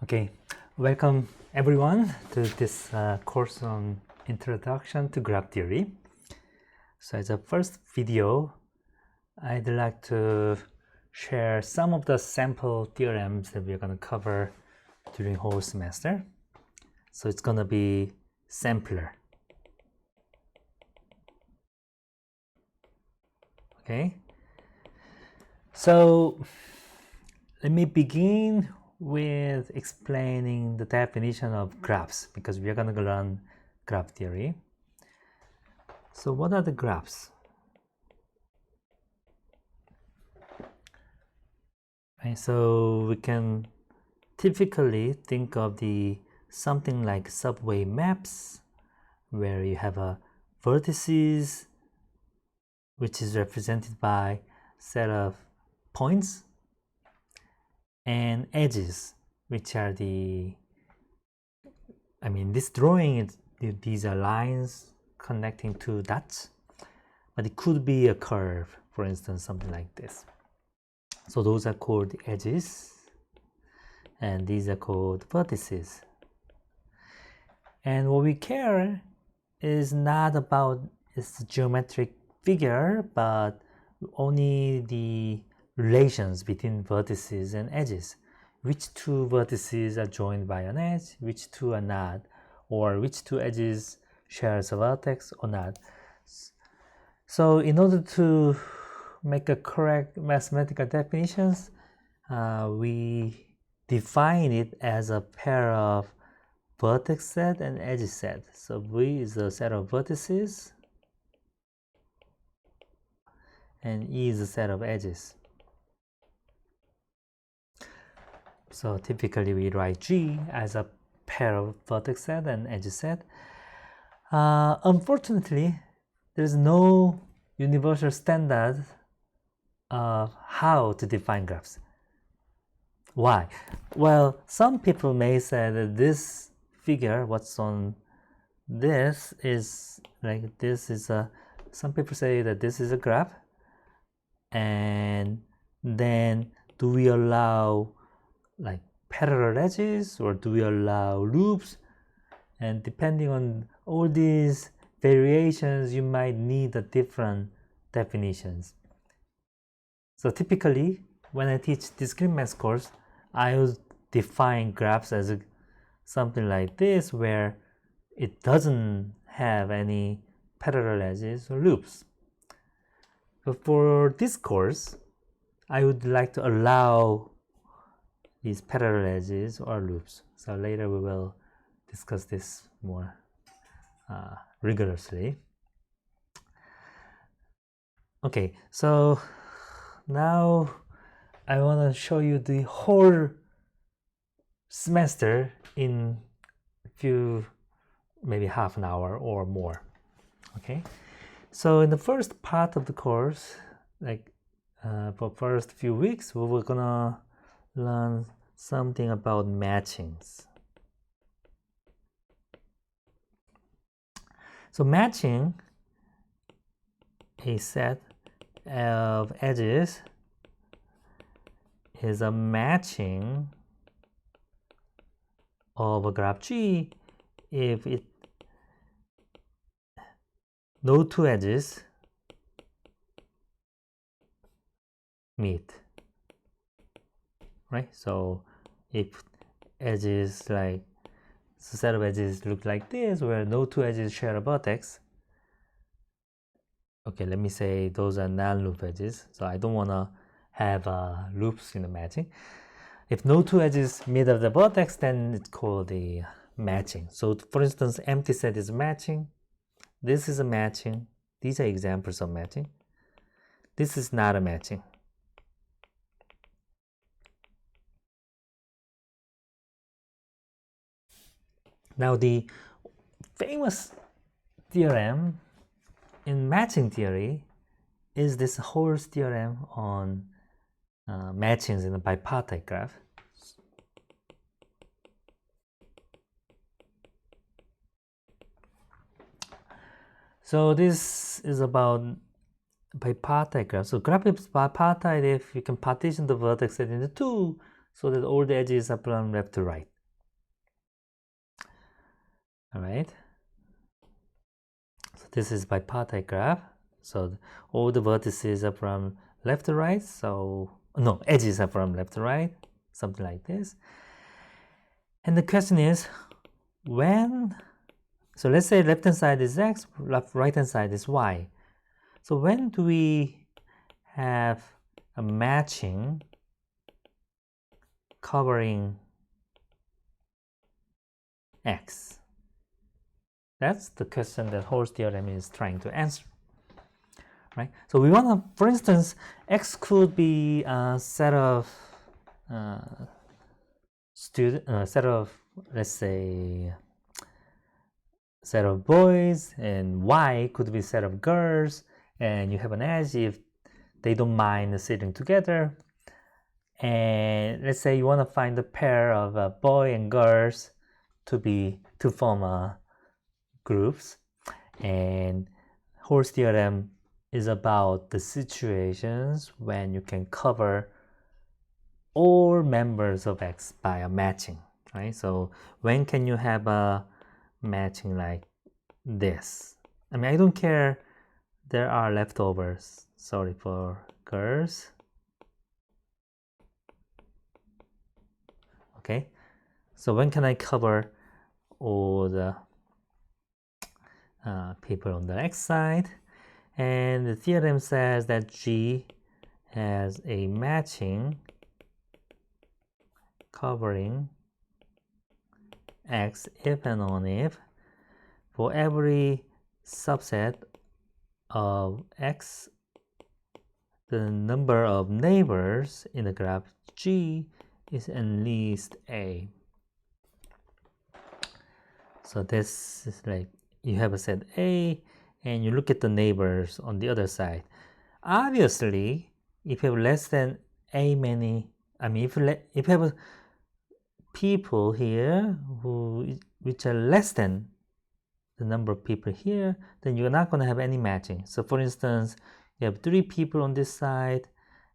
Okay, welcome everyone to this course on Introduction to Graph Theory. So as a first video, I'd like to share some of the sample theorems that we're going to cover during whole semester. So it's going to be sampler. Okay, so let me begin with explaining the definition of graphs, because we are going to learn graph theory. So what are the graphs? Okay, so we can typically think of something like subway maps, where you have a vertices, which is represented by a set of points, and edges, which are this drawing, these are lines connecting two dots, but it could be a curve, for instance, something like this. So those are called edges, and these are called vertices. And what we care is not about its geometric figure, but only the relations between vertices and edges. Which two vertices are joined by an edge, which two are not, or which two edges shares a vertex or not. So in order to make a correct mathematical definitions, we define it as a pair of vertex set and edge set. So V is a set of vertices and E is a set of edges. So typically we write G as a pair of vertex set and edge set. Unfortunately, there's no universal standard of how to define graphs. Why? Well, some people may say that this figure, what's on this is like this is a, some people say that this is a graph, and then do we allow like parallel edges or do we allow loops? And depending on all these variations, you might need a different definitions. So typically, when I teach discrete math course, I would define graphs as something like this, where it doesn't have any parallel edges or loops. But for this course, I would like to allow these parallel edges or loops. So later we will discuss this more rigorously. Okay, so now I want to show you the whole semester in a few, maybe half an hour or more. Okay, so in the first part of the course, like for first few weeks, we were gonna learn something about matchings. So matching a set of edges is a matching of a graph G if no two edges meet, right? So if edges, like the set of edges look like this, where no two edges share a vertex, okay, let me say those are non-loop edges, so I don't want to have loops in the matching. If no two edges meet of the vertex, then it's called the matching. So for instance, empty set is matching, this is a matching, these are examples of matching, this is not a matching. Now the famous theorem in matching theory is this Hol's theorem on matchings in a bipartite graph. So this is about bipartite graph. So graph is bipartite if you can partition the vertex set into two so that all the edges are from left to right. All right. So this is bipartite graph. So all the vertices are from left to right. So no, edges are from left to right, something like this. And the question is, when, so let's say left hand side is x, right hand side is y. So when do we have a matching covering x? That's the question that Hall's theorem is trying to answer, right? So we want to, for instance, x could be a set of let's say, set of boys, and y could be a set of girls, and you have an edge if they don't mind sitting together. And let's say you want to find a pair of boy and girls to form groups, and Hall's theorem is about the situations when you can cover all members of X by a matching, right? So when can you have a matching like this? I mean, I don't care, there are leftovers, sorry for girls. Okay, so when can I cover all the people on the X side? And the theorem says that G has a matching covering X if and only if for every subset of X, the number of neighbors in the graph G is at least A. So this is like, you have a set A and you look at the neighbors on the other side. Obviously, if you have less than A many, I mean, if you have people here which are less than the number of people here, then you're not going to have any matching. So for instance, you have 3 people on this side,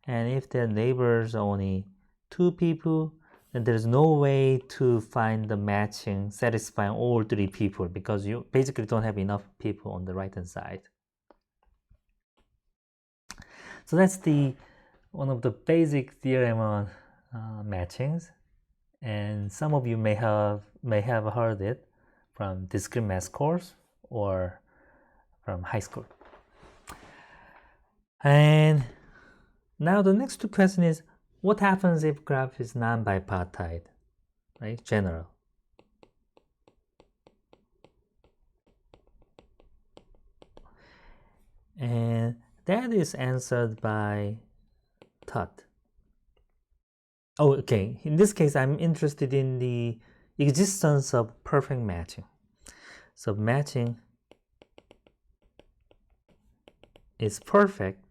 and if their neighbors are only 2 people, then there's no way to find the matching satisfying all 3 people, because you basically don't have enough people on the right hand side. So that's one of the basic theorem on matchings, and some of you may have heard it from discrete math course or from high school. And now the next 2 question is, what happens if graph is non-bipartite, right? General. And that is answered by Tutt. Oh, okay. In this case, I'm interested in the existence of perfect matching. So matching is perfect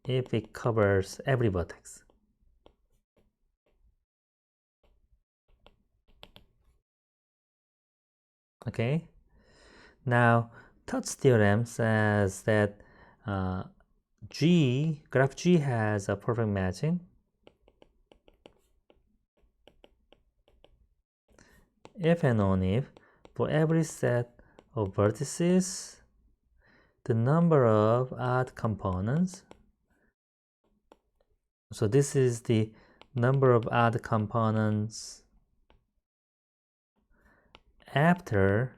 if it covers every vertex. Okay. Now, Tutt's theorem says that graph G has a perfect matching if and only if for every set of vertices, the number of odd components. So this is the number of odd components after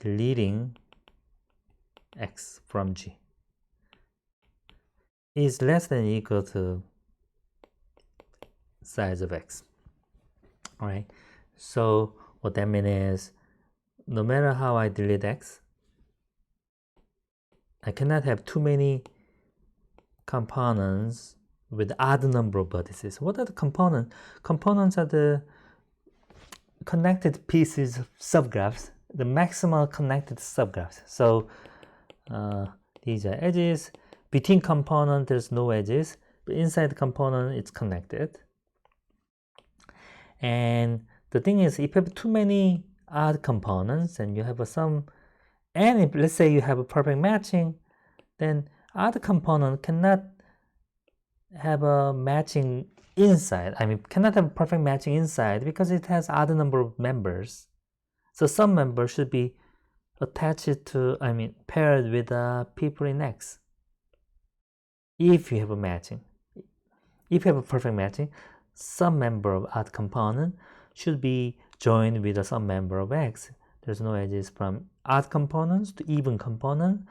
deleting X from G is less than or equal to size of X. All right. So what that means is, no matter how I delete X, I cannot have too many components with odd number of vertices. What are the components? Components are the connected pieces of subgraphs, the maximal connected subgraphs. So these are edges. Between component, there's no edges, but inside the component, it's connected. And the thing is, if you have too many odd components and you have and if, let's say you have a perfect matching, then odd component cannot have a matching inside. I mean, cannot have perfect matching inside because it has odd number of members. So some members should be attached to, paired with people in X. If you have a matching. If you have a perfect matching, some member of odd component should be joined with some member of X. There's no edges from odd components to even component.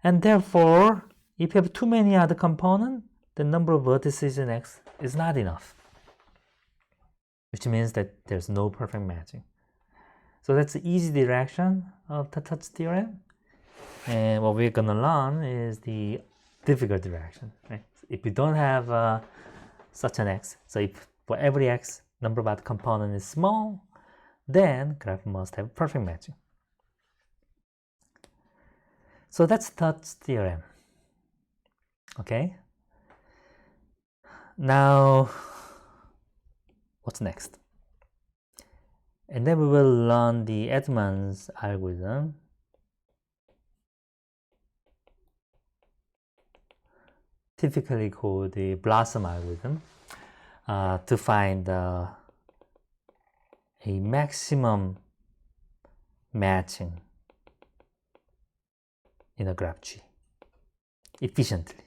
And therefore, if you have too many other components, the number of vertices in X is not enough, which means that there's no perfect matching. So that's the easy direction of the touch theorem. And what we're going to learn is the difficult direction. Right? If you don't have such an X, so if for every X, number of other component is small, then graph must have perfect matching. So that's touch theorem. Okay. Now, what's next? And then we will learn the Edmonds algorithm. Typically called the Blossom algorithm, to find a maximum matching in a graph G efficiently.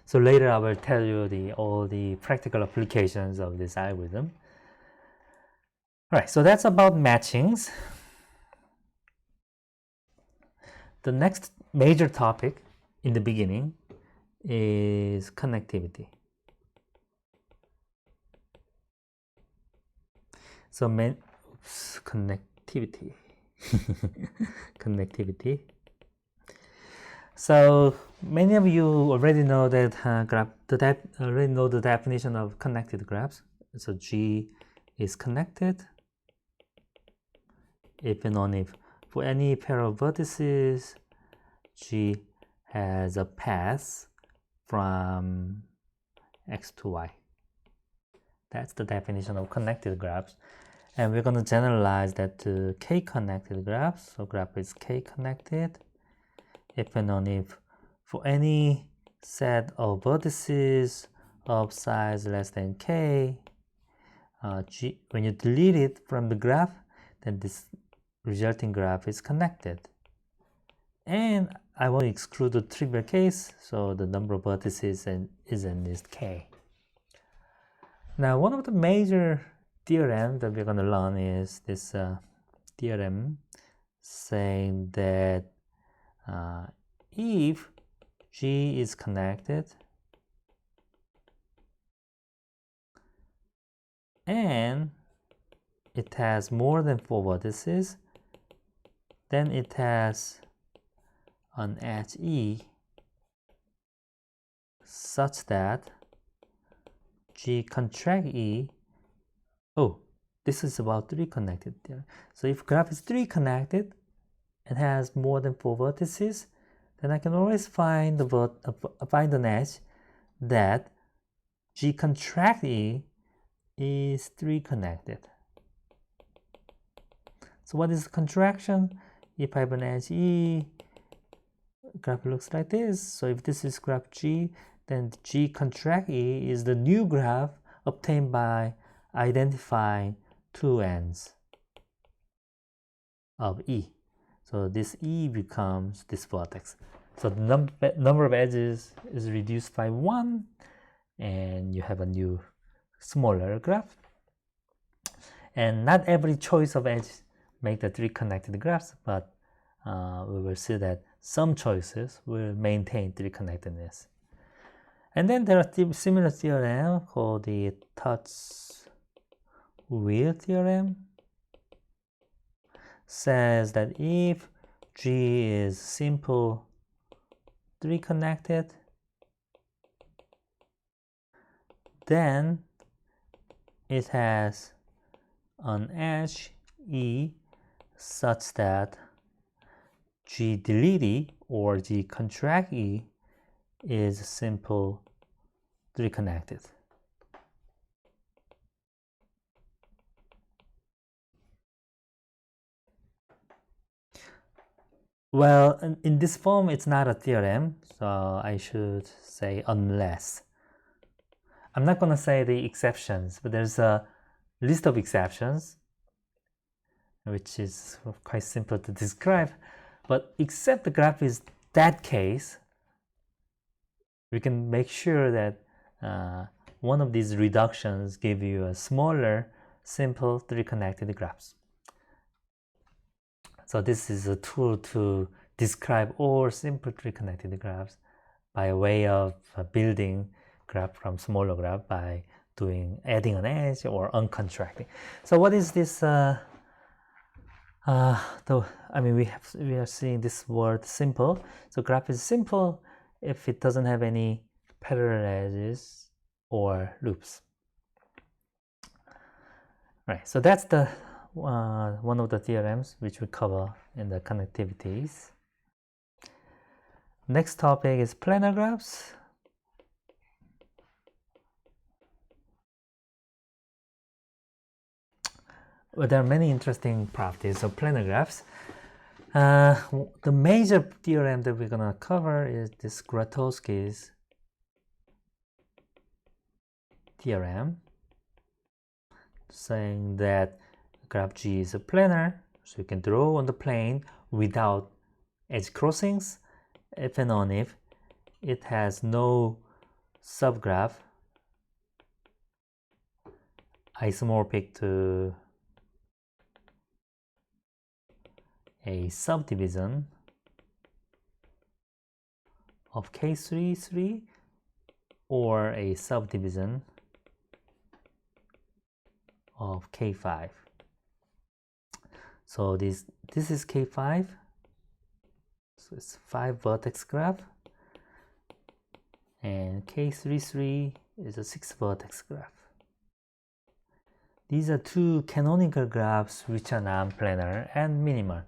So later I will tell you all the practical applications of this algorithm. All right, so that's about matchings. The next major topic in the beginning is connectivity. So connectivity. Connectivity. So many of you already know that already know the definition of connected graphs. So G is connected if and only if for any pair of vertices, G has a path from X to Y. That's the definition of connected graphs. And we're going to generalize that to K-connected graphs. So graph is K-connected if and only if for any set of vertices of size less than K, G, when you delete it from the graph, then this resulting graph is connected. And I want to exclude the trivial case, so the number of vertices is in this K. Now, one of the major theorems that we're going to learn is this theorem saying that if G is connected and it has more than 4 vertices, then it has an edge E such that G contract E. Oh, this is about 3 connected there. So if graph is 3 connected and has more than 4 vertices, then I can always find an edge that G contract E is 3 connected. So what is the contraction? If I have an edge E, graph looks like this. So if this is graph G, then G contract E is the new graph obtained by identifying 2 ends of E. So this E becomes this vertex. So the number of edges is reduced by 1, and you have a new smaller graph. And not every choice of edge make the 3 connected graphs, but we will see that some choices will maintain 3 connectedness. And then there are similar theorem called the touch wheel theorem. Says that if G is simple 3 connected, then it has an edge E such that G delete E or G contract E is simple 3 connected. Well, in this form, it's not a theorem, so I should say unless. I'm not going to say the exceptions, but there's a list of exceptions, which is quite simple to describe. But except the graph is that case, we can make sure that one of these reductions give you a smaller, simple three-connected graphs. So this is a tool to describe all simple three-connected graphs by way of building graph from smaller graph by adding an edge or uncontracting. So what is this? We are seeing this word simple. So graph is simple if it doesn't have any parallel edges or loops. Right. So that's the one of the theorems which we cover in the connectivities. Next topic is planar graphs. Well, there are many interesting properties of planar graphs. The major theorem that we're going to cover is this Kuratowski's theorem, saying that graph G is a planar, so you can draw on the plane without edge crossings if and only if it has no subgraph isomorphic to a subdivision of K3, or a subdivision of K5. So this is K5, so it's 5 vertex graph, and K3 is a 6 vertex graph. These are two canonical graphs which are non-planar and minimal.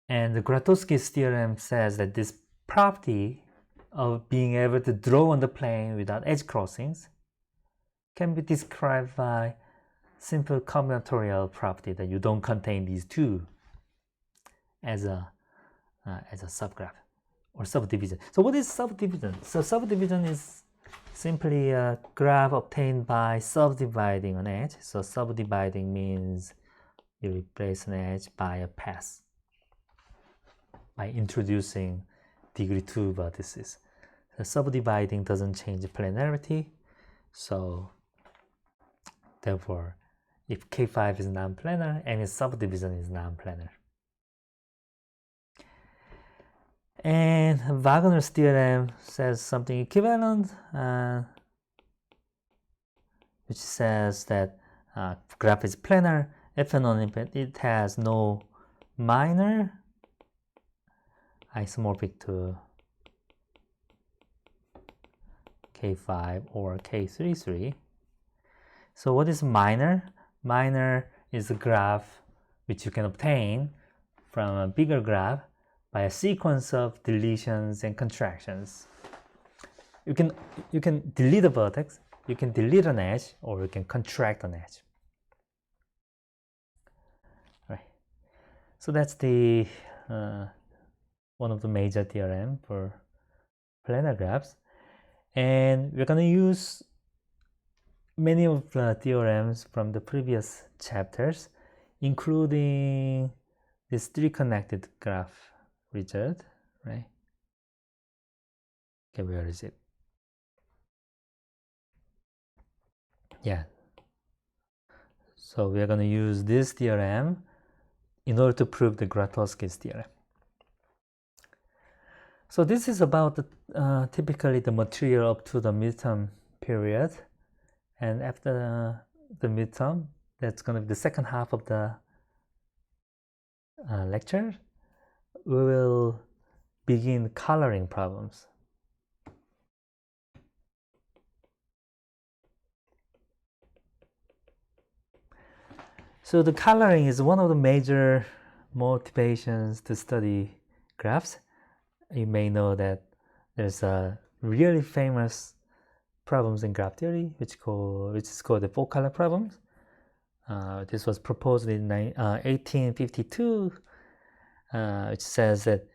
And the Kuratowski's theorem says that this property of being able to draw on the plane without edge crossings can be described by simple combinatorial property that you don't contain these two as a subgraph or subdivision. So what is subdivision? So subdivision is simply a graph obtained by subdividing an edge. So subdividing means you replace an edge by a path by introducing degree 2 vertices. So subdividing doesn't change planarity, so therefore if K5 is non-planar, any subdivision is non-planar. And Wagner's theorem says something equivalent, which says that graph is planar if and only if it has no minor isomorphic to K5 or K3. So what is minor? Minor is a graph which you can obtain from a bigger graph by a sequence of deletions and contractions. You can delete a vertex, you can delete an edge, or you can contract an edge. Right. So that's the one of the major theorem for planar graphs, and we're going to use many of the theorems from the previous chapters, including this three-connected graph result, right? Okay, where is it? Yeah. So we are going to use this theorem in order to prove the Kuratowski's theorem. So this is about typically the material up to the midterm period, and after the midterm, that's going to be the second half of the lecture. We will begin coloring problems. So the coloring is one of the major motivations to study graphs. You may know that there's a really famous problems in graph theory, which is called the four-color problems. This was proposed in 1852 which says that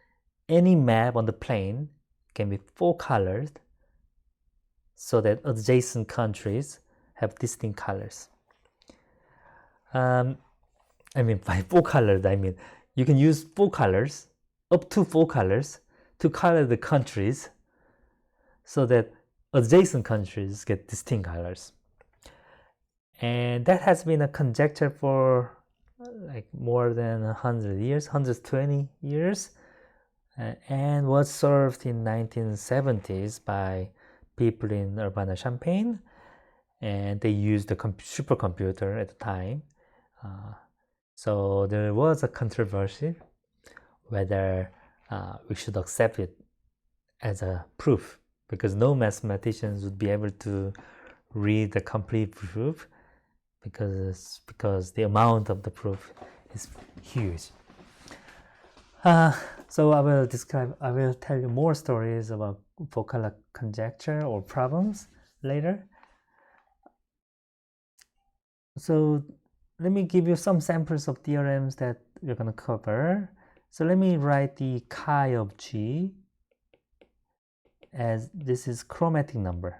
any map on the plane can be 4 colored so that adjacent countries have distinct colors. I mean, by 4 colored, I mean you can use 4 colors, up to 4 colors, to color the countries so that adjacent countries get distinct colors. And that has been a conjecture for like more than 100 years, 120 years, and was solved in 1970s by people in Urbana-Champaign, and they used the supercomputer at the time. So there was a controversy whether we should accept it as a proof, because no mathematicians would be able to read the complete proof because the amount of the proof is huge. So I will tell you more stories about four-color conjecture or problems later. So let me give you some samples of theorems that we're going to cover. So let me write the chi of G as this is chromatic number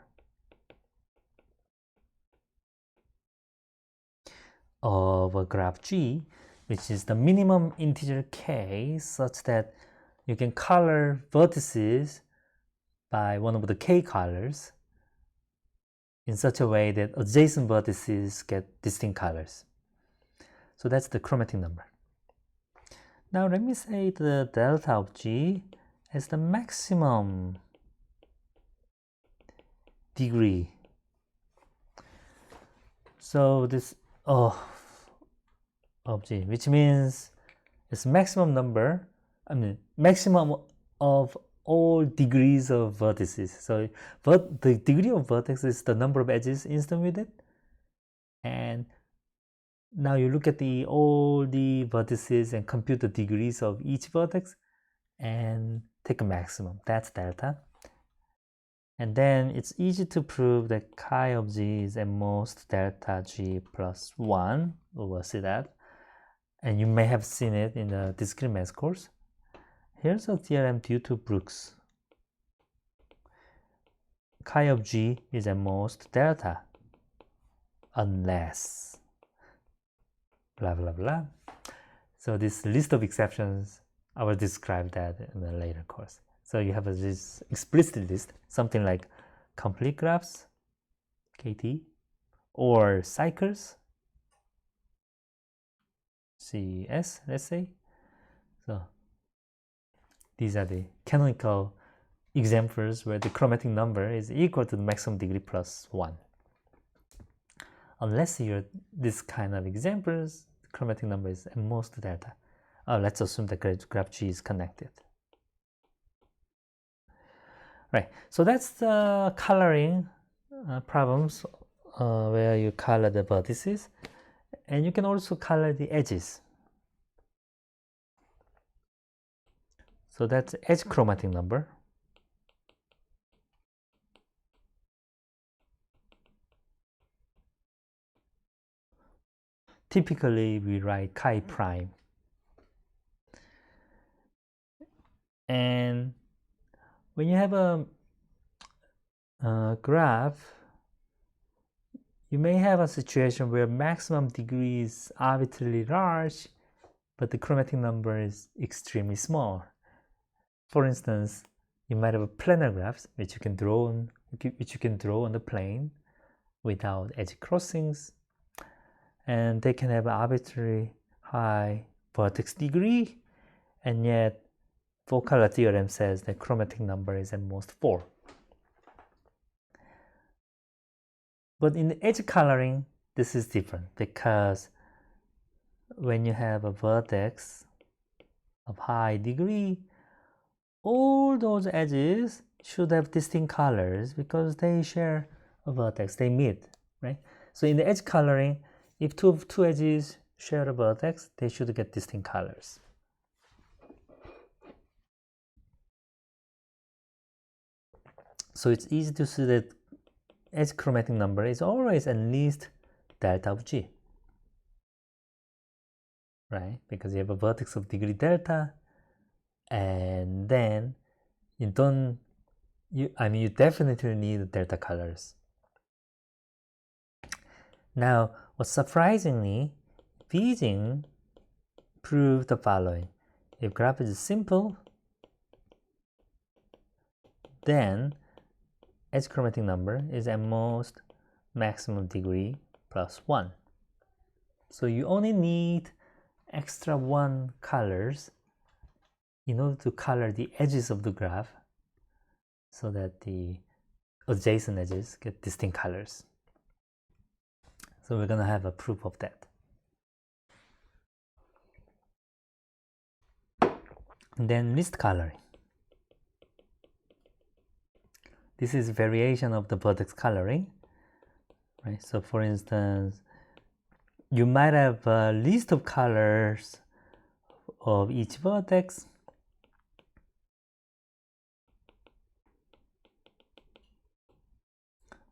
of a graph G, which is the minimum integer k such that you can color vertices by one of the k colors in such a way that adjacent vertices get distinct colors. So that's the chromatic number. Now let me say the delta of G as the maximum degree. So this of G, which means it's maximum number, maximum of all degrees of vertices. So the degree of vertex is the number of edges incident with it. And now you look at all the vertices and compute the degrees of each vertex and take a maximum. That's delta. And then it's easy to prove that chi of G is at most delta G plus 1. We will see that. And you may have seen it in the discrete math course. Here's a theorem due to Brooks. Chi of G is at most delta unless blah blah blah. So this list of exceptions, I will describe that in a later course. So you have this explicit list, something like complete graphs, KT, or cycles, CS, let's say. So these are the canonical examples where the chromatic number is equal to the maximum degree plus 1. Unless you're this kind of examples, the chromatic number is at most delta. Let's assume that graph G is connected. Right, so that's the coloring problems where you color the vertices, and you can also color the edges. So that's edge chromatic number. Typically, we write chi prime. And when you have a graph, you may have a situation where maximum degree is arbitrarily large, but the chromatic number is extremely small. For instance, you might have a planar graphs which you can draw on the plane without edge crossings, and they can have an arbitrary high vertex degree, and yet four-color theorem says that chromatic number is at most 4. But in the edge coloring, this is different, because when you have a vertex of high degree, all those edges should have distinct colors because they share a vertex, they meet, right? So in the edge coloring, if two edges share a vertex, they should get distinct colors. So it's easy to see that edge chromatic number is always at least delta of G, right? Because you have a vertex of degree delta, and then you definitely need delta colors. Now, what surprisingly, Beijing proved the following. If graph is simple, then edge chromatic number is at most maximum degree plus 1. So you only need extra 1 colors in order to color the edges of the graph so that the adjacent edges get distinct colors. So we're going to have a proof of that. And then list coloring. This is variation of the vertex coloring, right? So for instance, you might have a list of colors of each vertex.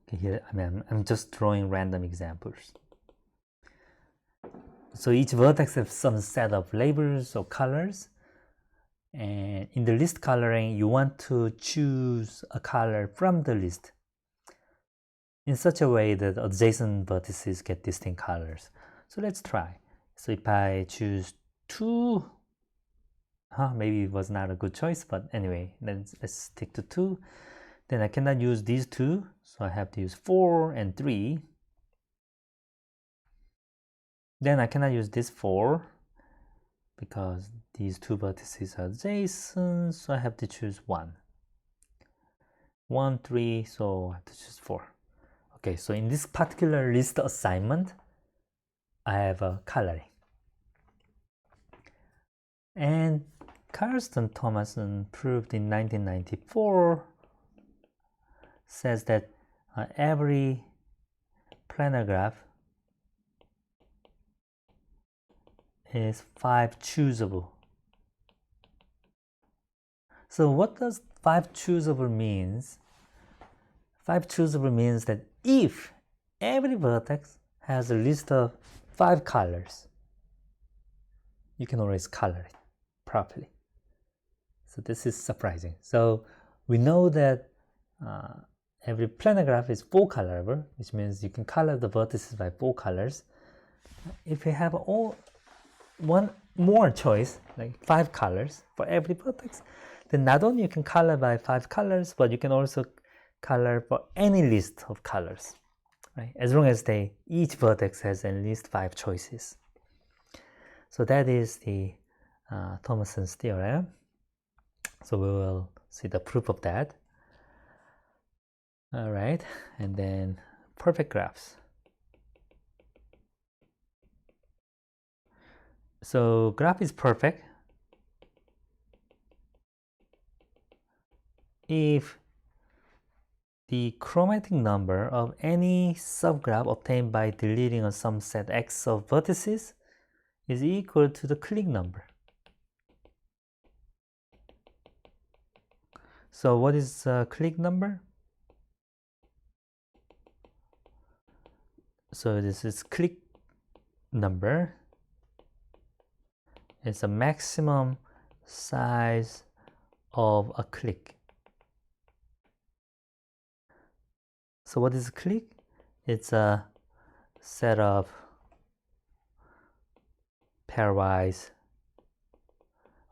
Okay, here, I'm just drawing random examples. So each vertex has some set of labels or colors. And in the list coloring, you want to choose a color from the list in such a way that adjacent vertices get distinct colors. So let's try. So if I choose 2, maybe it was not a good choice, but anyway, let's stick to 2. Then I cannot use these 2, so I have to use 4 and 3. Then I cannot use this 4 because these 2 vertices are adjacent, so I have to choose 1. 1, 3, so I have to choose 4. Okay, so in this particular list assignment, I have a coloring. And Carlston Thomason proved in 1994 says that every planar graph is 5 choosable. So what does 5 choosable means? 5 choosable means that if every vertex has a list of 5 colors, you can always color it properly. So this is surprising. So we know that every planar graph is 4 colorable, which means you can color the vertices by 4 colors. If you have one more choice, like 5 colors for every vertex, then not only you can color by 5 colors, but you can also color for any list of colors, right? As long as each vertex has at least 5 choices. So that is the Thomason's theorem. So we will see the proof of that. All right, and then perfect graphs. So graph is perfect if the chromatic number of any subgraph obtained by deleting a subset X of vertices is equal to the clique number. So what is clique number? So this is clique number. It's a maximum size of a clique. So what is a clique? It's a set of pairwise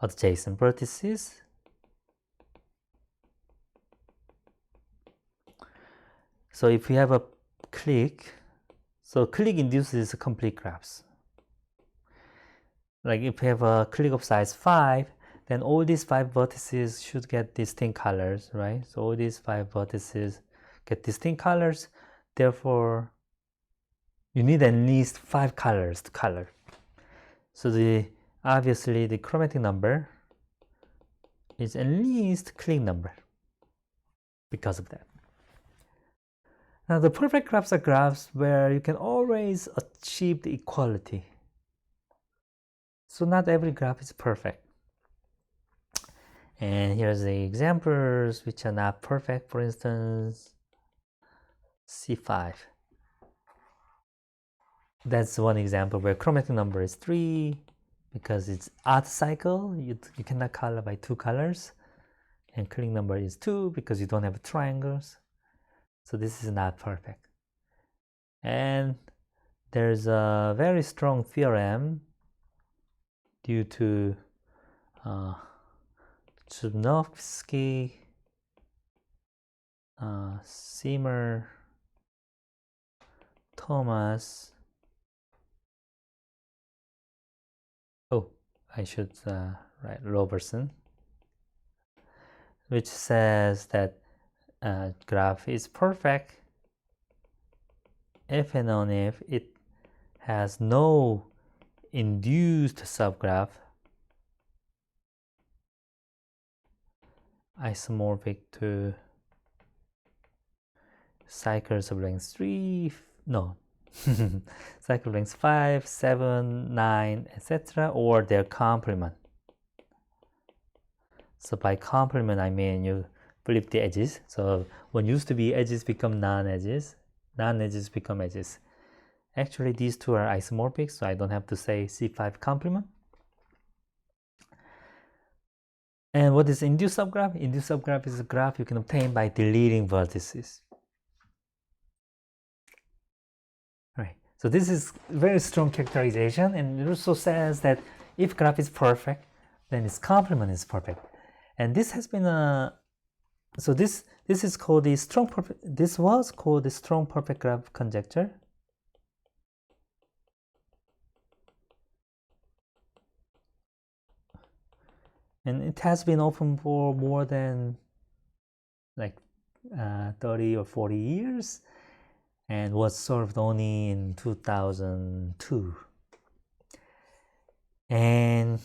adjacent vertices. So if we have a clique, so clique induces complete graphs. Like if we have a clique of size 5, then all these 5 vertices should get distinct colors, right? So all these 5 vertices get distinct colors. Therefore, you need at least 5 colors to color. So obviously the chromatic number is at least clique number because of that. Now the perfect graphs are graphs where you can always achieve the equality. So not every graph is perfect. And here's the examples which are not perfect. For instance, C5. That's one example where chromatic number is 3 because it's odd cycle. You cannot color by two colors, and cleaning number is 2 because you don't have triangles. So this is not perfect. And there's a very strong theorem due to Kuratowski, Seymour, Thomas. Oh, I should write Robertson, which says that graph is perfect if and only if it has no induced subgraph isomorphic to cycles of length 3, no, cycle length 5, 7, 9, etc., or their complement. So by complement, I mean you flip the edges. So what used to be edges become non-edges, non-edges become edges. Actually, these two are isomorphic, so I don't have to say C5 complement. And what is induced subgraph? Induced subgraph is a graph you can obtain by deleting vertices. Right. So this is very strong characterization, and it also says that if graph is perfect, then its complement is perfect. And this has been a so this is called the strong perfect. This was called the strong perfect graph conjecture. And it has been open for more than like 30 or 40 years and was solved only in 2002. And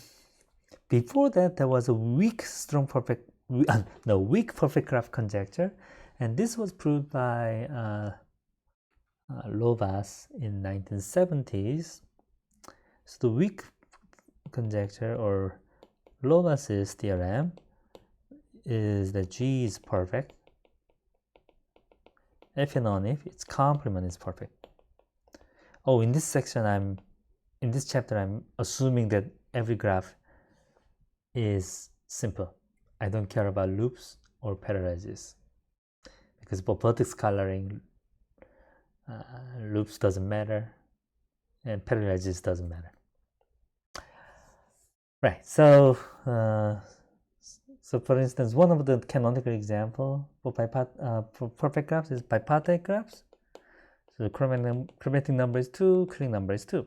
before that, there was a weak perfect graph conjecture, and this was proved by Lovas in 1970s. So the weak conjecture, or Lovas's theorem, is that G is perfect if and only if its complement is perfect. Oh, in this section, in this chapter, I'm assuming that every graph is simple. I don't care about loops or parallel edges, because for vertex coloring, loops doesn't matter and parallel edges doesn't matter. Right. So for instance, one of the canonical example for perfect graphs is bipartite graphs. So the chromatic number is 2, cleaning number is 2.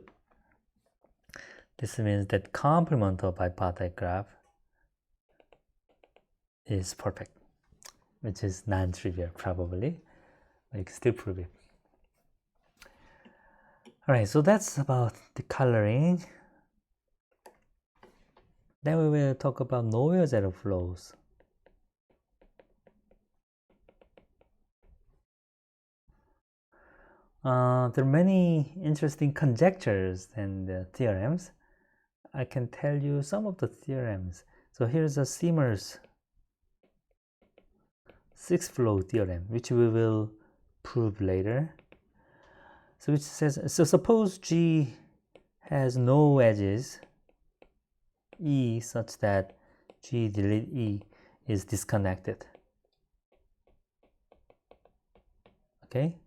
This means that complement of bipartite graph is perfect, which is non-trivial probably, but you can still prove it. All right, so that's about the coloring. Then we will talk about Noyer's error flows. There are many interesting conjectures and theorems. I can tell you some of the theorems. So here's a Seymour's 6-flow theorem, which we will prove later. So which says, so suppose G has no edges, E such that G delete E is disconnected. Okay.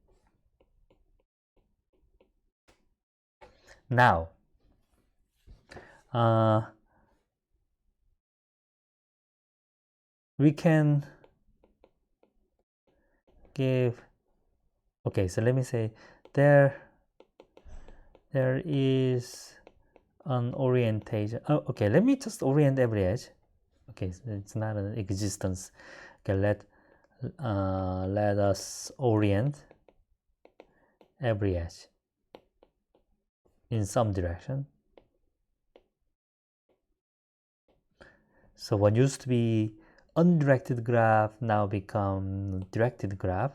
Now, we can give, okay, so let me say there is an orientation. Oh, okay, let me just orient every edge. Okay, so it's not an existence. Okay, let us orient every edge in some direction. So what used to be undirected graph now become directed graph,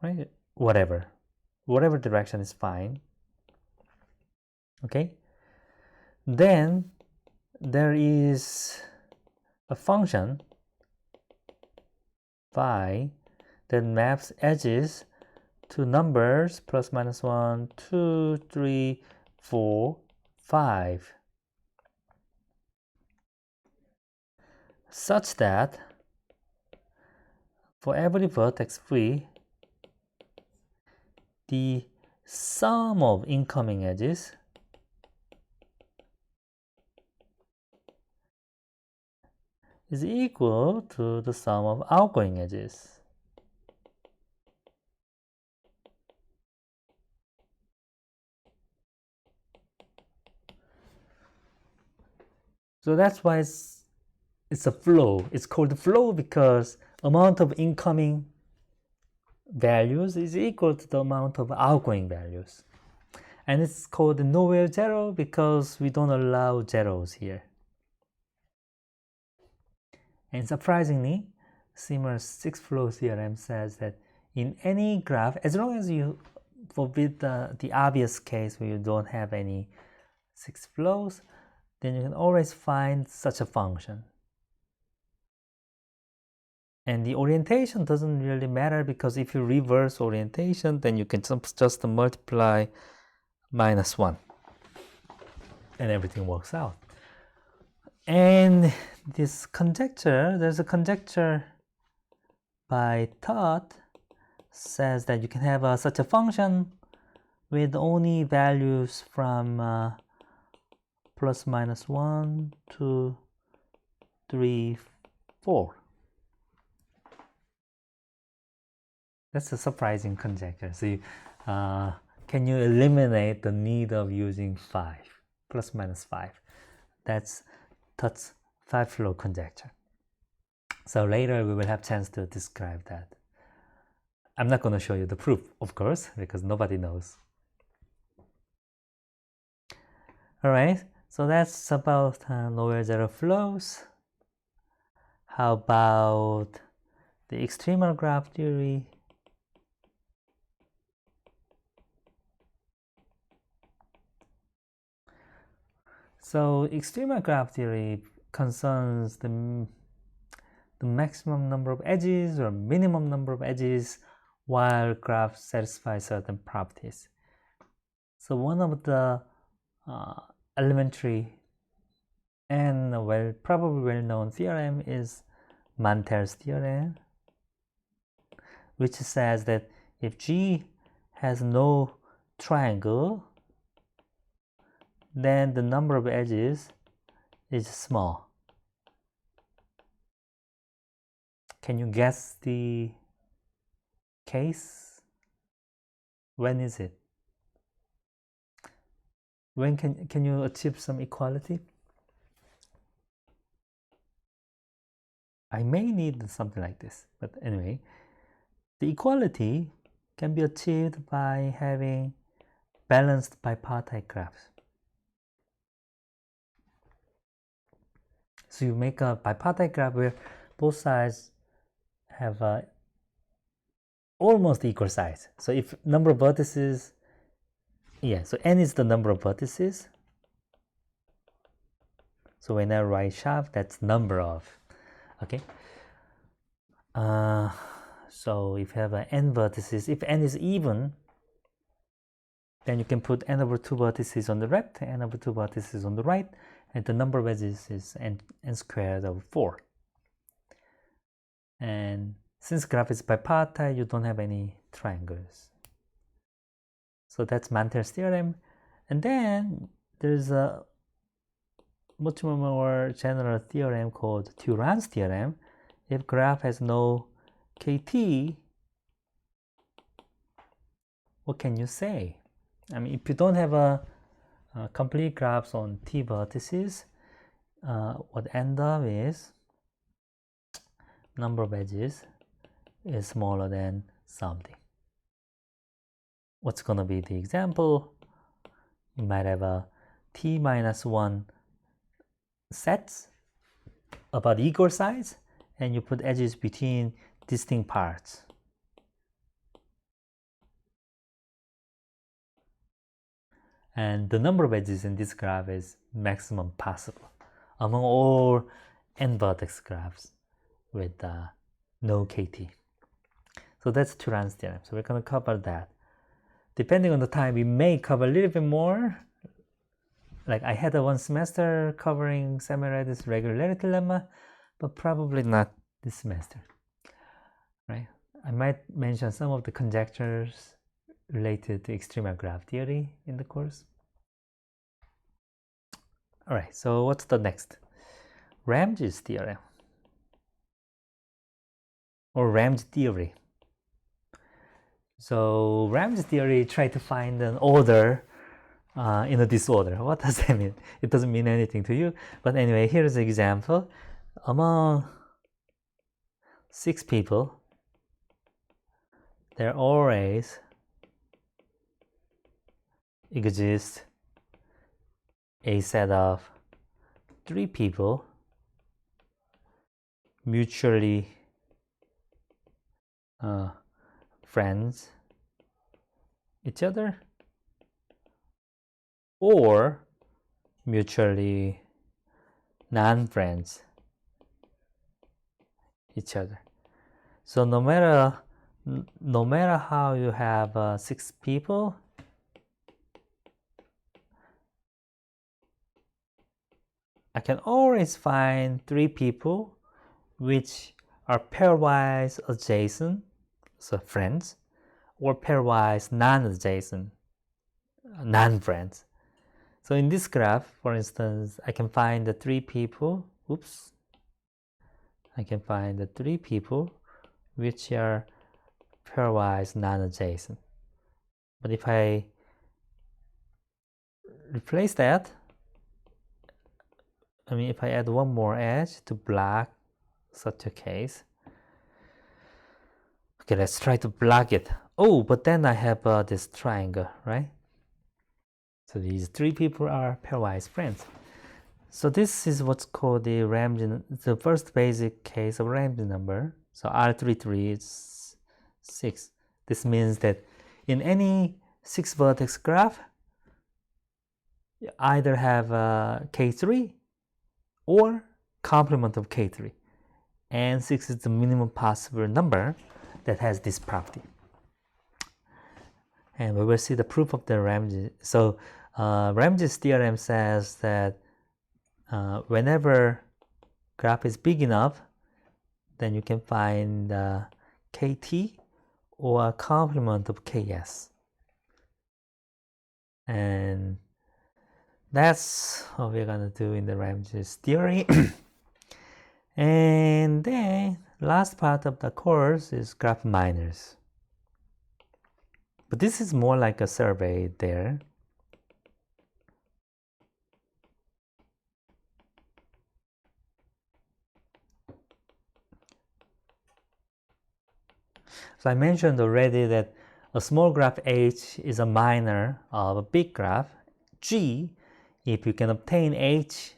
right? Whatever direction is fine. Okay. Then there is a function phi that maps edges to numbers plus minus 1, 2, 3, 4, 5 such that for every vertex v, the sum of incoming edges is equal to the sum of outgoing edges. So that's why it's a flow. It's called flow because amount of incoming values is equal to the amount of outgoing values. And it's called nowhere zero because we don't allow zeros here. And surprisingly, Simmers' sixth flow theorem says that in any graph, as long as you forbid the obvious case where you don't have any six flows, then you can always find such a function. And the orientation doesn't really matter because if you reverse orientation, then you can just multiply -1 and everything works out. And this conjecture, there's a conjecture by Todd, says that you can have such a function with only values from ±1, 2, 3, 4. That's a surprising conjecture. So can you eliminate the need of using 5, ±5? That's Todd's 5-flow conjecture. So later we will have chance to describe that. I'm not going to show you the proof, of course, because nobody knows. All right, so that's about nowhere zero flows. How about the extremal graph theory? So extremal graph theory concerns the maximum number of edges or minimum number of edges while graphs satisfy certain properties. So one of the elementary and probably well-known theorem is Mantel's theorem, which says that if G has no triangle, then the number of edges is small. Can you guess the case? When is it? When can you achieve some equality? I may need something like this, but anyway, the equality can be achieved by having balanced bipartite graphs. So you make a bipartite graph where both sides have almost equal size. So if number of vertices, so n is the number of vertices. So when I write sharp, that's number of, okay? So if you have n vertices, if n is even, then you can put n over 2 vertices on the left, n over 2 vertices on the right, and the number of edges is n squared over 4. And since graph is bipartite, you don't have any triangles. So that's Mantel's theorem. And then there's a much more general theorem called theorem's theorem. If graph has no kt, what can you say? I mean, if you don't have a complete graphs on t vertices, what end up is number of edges is smaller than something. What's going to be the example? You might have a t-1 sets about equal size, and you put edges between distinct parts. And the number of edges in this graph is maximum possible among all n vertex graphs with no kt. So that's Turan's theorem. So we're going to cover that. Depending on the time, we may cover a little bit more like I had a one semester covering Semiradis regularity lemma, but probably not this semester, right? I might mention some of the conjectures related to extremal graph theory in the course. All right, so what's the next? Ramsey's theorem or Ramsey theory. So Ramsey theory tried to find an order in a disorder. What does that mean? It doesn't mean anything to you. But anyway, here's an example. Among 6 people, there always exists a set of 3 people mutually friends each other or mutually non-friends each other. So no matter how you have 6 people, I can always find 3 people which are pairwise adjacent, so friends, or pairwise non-adjacent, non-friends. So in this graph, for instance, I can find the 3 people, I can find the 3 people which are pairwise non-adjacent. But if I replace that, if I add one more edge to block such a case, okay, let's try to block it. Oh, but then I have this triangle, right? So these 3 people are pairwise friends. So this is what's called the Ramsey, the first basic case of Ramsey number. So R33 is 6. This means that in any 6 vertex graph, you either have K3 or complement of K3. And 6 is the minimum possible number that has this property. And we will see the proof of the Ramsey. So Ramsey's theorem says that whenever graph is big enough, then you can find KT or a complement of KS. And that's what we're going to do in the Ramsey's theory. And then last part of the course is graph minors. But this is more like a survey there. So I mentioned already that a small graph H is a minor of a big graph G if you can obtain H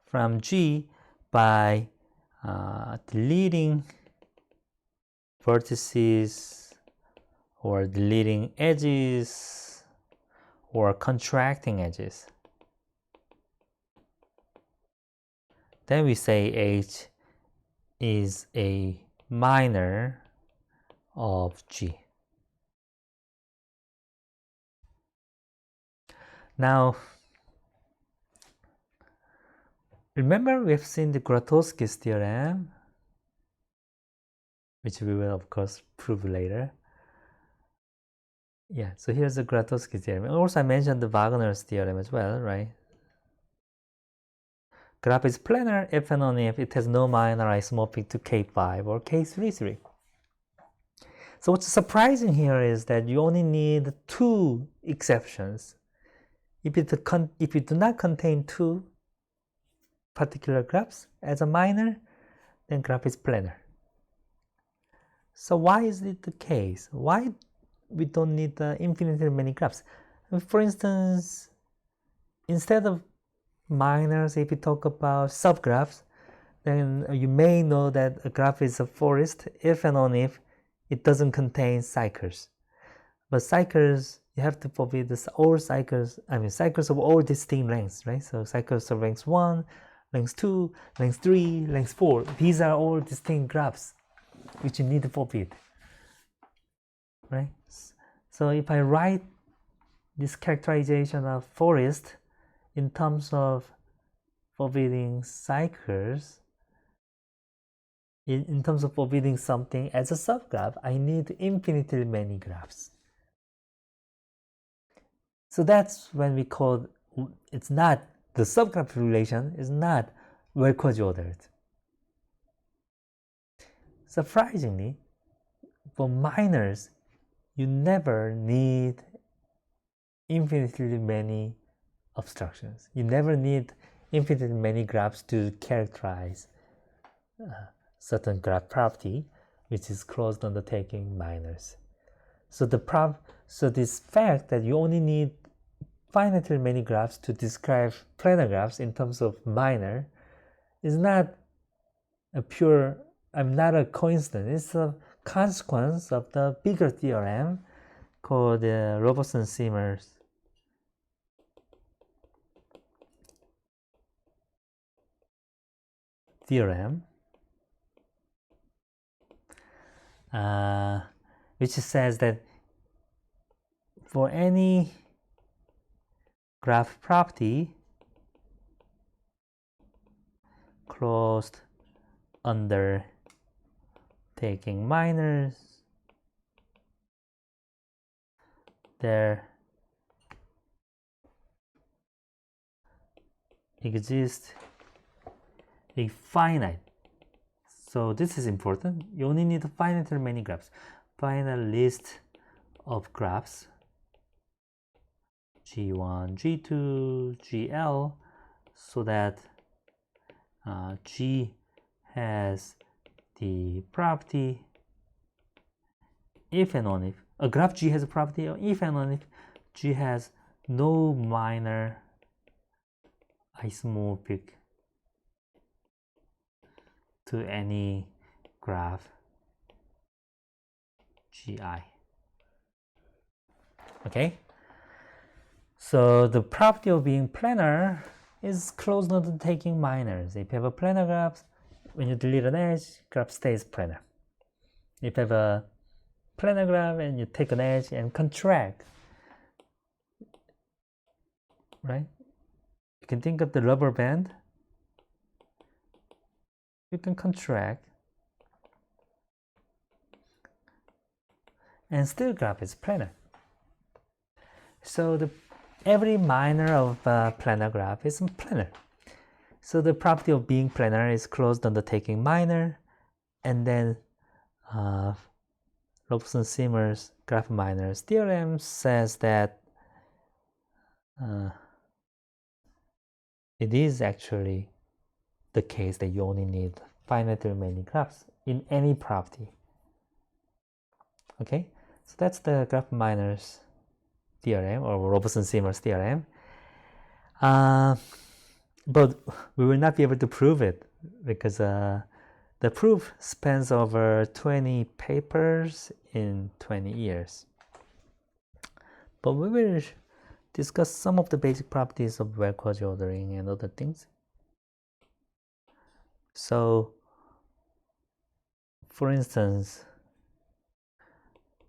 from G by deleting vertices or deleting edges or contracting edges. Then we say H is a minor of G. Now, remember we've seen the Kuratowski's theorem, which we will of course prove later. Yeah, so here's the Kuratowski theorem. Also, I mentioned the Wagner's theorem as well, right? Graph is planar if and only if it has no minor isomorphic to K5 or K33. So what's surprising here is that you only need 2 exceptions. If you do not contain 2 particular graphs as a minor, then graph is planar. So why is it the case? Why we don't need infinitely many graphs? For instance, instead of minors, if you talk about subgraphs, then you may know that a graph is a forest if and only if it doesn't contain cycles. But cycles, you have to forbid all cycles, cycles of all distinct lengths, right? So cycles of length 1, length 2, length 3, length 4. These are all distinct graphs which you need to forbid, right? So if I write this characterization of forest in terms of forbidding cycles, in terms of forbidding something as a subgraph, I need infinitely many graphs. So that's when we call it's not the subgraph relation is not well quasi-ordered. Surprisingly, for minors, you never need infinitely many abstractions. You never need infinitely many graphs to characterize certain graph property, which is closed undertaking minors. So this fact that you only need finitely many graphs to describe planar graphs in terms of minor is not a coincidence. It's a consequence of the bigger theorem called the Robertson-Simmers theorem, which says that for any graph property closed under taking minors, there exists a finite. So this is important. You only need a finitely many graphs. Finite list of graphs G1, G2, GL, so that G has the property if and only if a graph G has a property if and only if G has no minor isomorphic to any graph Gi. Okay, so the property of being planar is closed undertaking minors. If you have a planar graph, when you delete an edge, graph stays planar. If you have a planar graph and you take an edge and contract, right? You can think of the rubber band. You can contract and still graph is planar. So every minor of planar graph is planar. So the property of being planar is closed undertaking minor, and then Robertson-Simmers graph minors theorem says that it is actually the case that you only need finitely many graphs in any property. Okay, so that's the graph minors theorem or Robertson-Simmers theorem. But we will not be able to prove it because the proof spans over 20 papers in 20 years. But we will discuss some of the basic properties of well quasi-ordering and other things. So, for instance,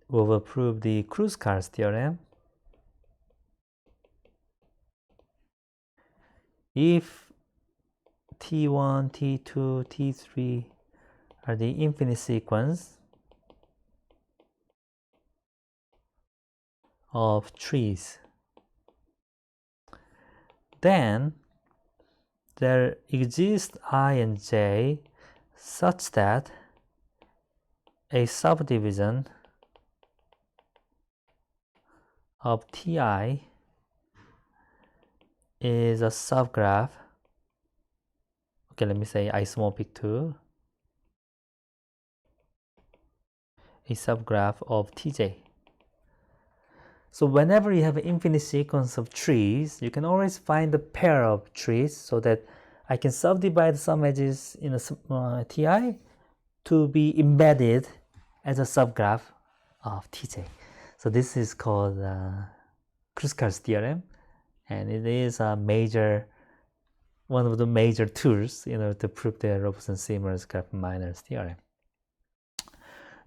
we will prove the Kuratowski's theorem. If T1, T2, T3 are the infinite sequence of trees, then there exists I and J such that a subdivision of Ti is a subgraph. Okay, let me say isomorphic to a subgraph of Tj. So whenever you have an infinite sequence of trees, you can always find a pair of trees so that I can subdivide some edges in a Ti to be embedded as a subgraph of Tj. So this is called Kuratowski's theorem, and it is one of the major tools to prove the Robertson-Simmers graph minors theorem.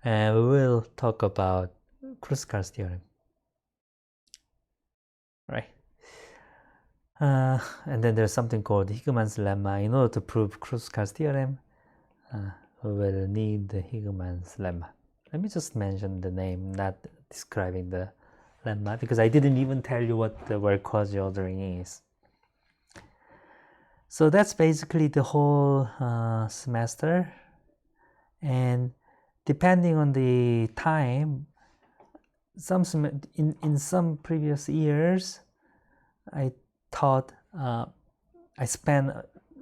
And we will talk about Kuratowski's theorem. Right. And then there's something called Higmann's lemma. In order to prove Kuratowski's theorem, we will need the Higmann's lemma. Let me just mention the name, not describing the lemma, because I didn't even tell you what the word quasi-ordering is. So that's basically the whole semester. And depending on the time, in some previous years, I thought I spent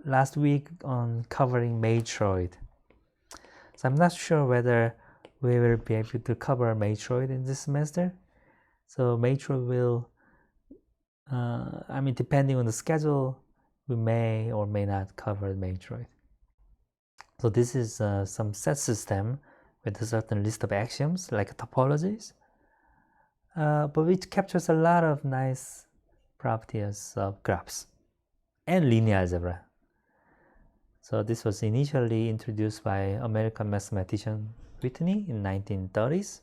last week on covering Matroid. So I'm not sure whether we will be able to cover Matroid in this semester. So Matroid will, depending on the schedule, we may or may not cover Matroid. So this is some set system with a certain list of axioms like topologies, but which captures a lot of nice properties of graphs and linear algebra. So this was initially introduced by American mathematician Whitney in 1930s,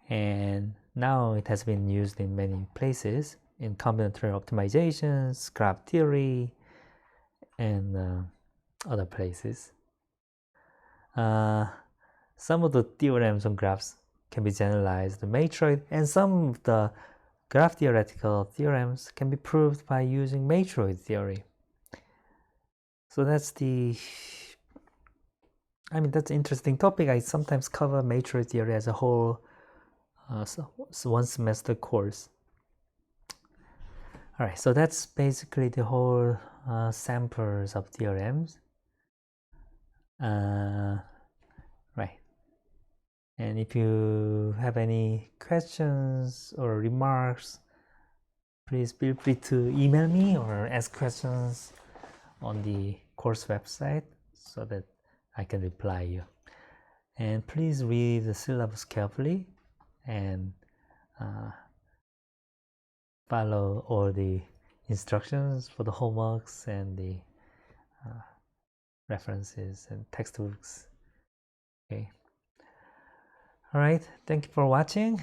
and now it has been used in many places in combinatorial optimizations, graph theory, and other places. Some of the theorems on graphs can be generalized to Matroid, and some of the graph theoretical theorems can be proved by using Matroid theory. So that's that's an interesting topic. I sometimes cover Matroid theory as a whole one semester course. All right, so that's basically the whole samples of theorems. Right. And if you have any questions or remarks, please feel free to email me or ask questions on the course website so that I can reply you. And please read the syllabus carefully and follow all the instructions for the homeworks and the references and textbooks. Okay. All right. Thank you for watching.